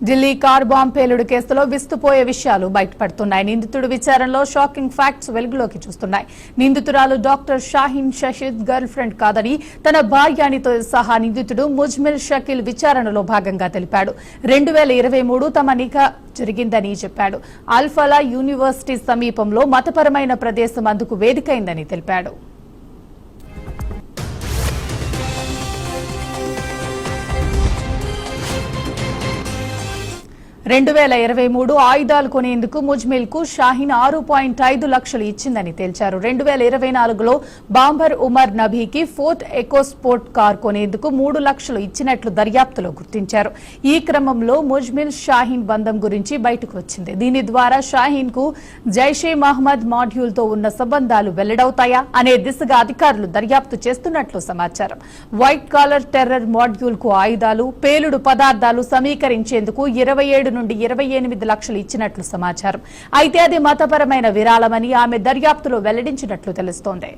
Delhi car bomb పేలుడు కేసులో విస్తుపోయే విషయాలు బయటపడుతున్నాయి. నిందితుడు విచారణలో షాకింగ్ ఫ్యాక్ట్స్ వెలుగులోకి చూస్తున్నాయి. నిందితురాలు doctor Shaheen Shaheed girl friend కాదని తన భార్యానితో సహా నిందితుడు ముజ్మిల్ షకీల్ విచారణలో భాగంగా తెలిపాడు. 2023 తమ నిఖా జరిగిందని చెప్పాడు. అల్ఫలా యూనివర్సిటీ సమీపంలో మతపరమైన ప్రదేశం అందుకు వేదికైందని తెలిపాడు. 2023 ఆయుధాలు కొనేందుకు ముజ్మిల్ కు షాహీన్ 6.5 లక్షలు ఇచ్చిందని తేల్చారు. 2024లో బాంబర్ ఉమర్ నబీకి ఫోర్ట్ ఎకోస్పోర్ట్ కార్ కొనేందుకు 3 లక్షలు ఇచ్చినట్లు దర్యాప్తులో గుర్తించారు. ఈ క్రమంలో ముజ్మిల్ షాహీన్ బంధం గురించి బయటకు వచ్చింది. దీని ద్వారా షాహీన్ కు జైషే మహ్మద్ మాడ్యూల్ తో ఉన్న సంబంధాలు వెల్లడవుతాయా అనే దిశగా అధికారులు దర్యాప్తు చేస్తున్నట్లు సమాచారం. వైట్ కాలర్ టెర్రర్ మాడ్యూల్ కు ఆయుధాలు, పేలుడు పదార్థాలు సమీకరించేందుకు 27 నుండి 28 లక్షలు ఇచ్చినట్లు సమాచారం. అయితే అది మతపరమైన విరాళమని ఆమె దర్యాప్తులో వెల్లడించినట్లు తెలుస్తోంది.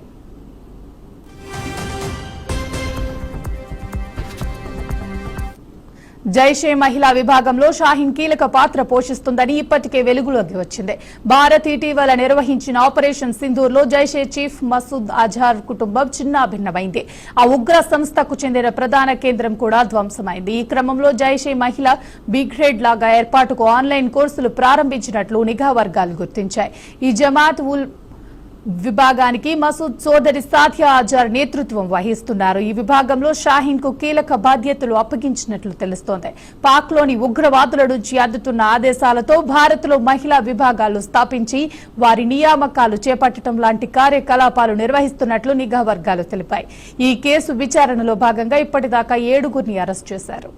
జైషే మహిళా విభాగంలో షాహీన్ కీలక పాత్ర పోషిస్తుందని ఇప్పటికే వెలుగులోకి వచ్చింది. భారత్ ఇటీవల నిర్వహించిన ఆపరేషన్ సింధూర్లో జైషే చీఫ్ మసూద్ అజార్ కుటుంబం చిన్నాభిన్నమైంది. ఆ ఉగ్ర సంస్థకు చెందిన ప్రధాన కేంద్రం కూడా ధ్వంసమైంది. ఈ క్రమంలో జైషే మహిళా బిగ్రేడ్ లాగా ఏర్పాటుకు ఆన్లైన్ కోర్సులు ప్రారంభించినట్లు నిఘా వర్గాలు గుర్తించాయి. ఈ జమాత్ ఉల్ విభాగానికి మసూద్ సోదరి సాథియా అజార్ నేతృత్వం వహిస్తున్నారు. ఈ విభాగంలో షాహీన్ కు కీలక బాధ్యతలు అప్పగించినట్లు తెలుస్తోంది. పాక్ లోని ఉగ్రవాదుల నుంచి అందుతున్న ఆదేశాలతో భారత్ లో మహిళా విభాగాలు స్థాపించి వారి నియామకాలు చేపట్టడం లాంటి కార్యకలాపాలు నిర్వహిస్తున్నట్లు నిఘా వర్గాలు తెలిపాయి. ఈ కేసు విచారణలో భాగంగా ఇప్పటిదాకా 7గురిని అరెస్ట్ చేశారు.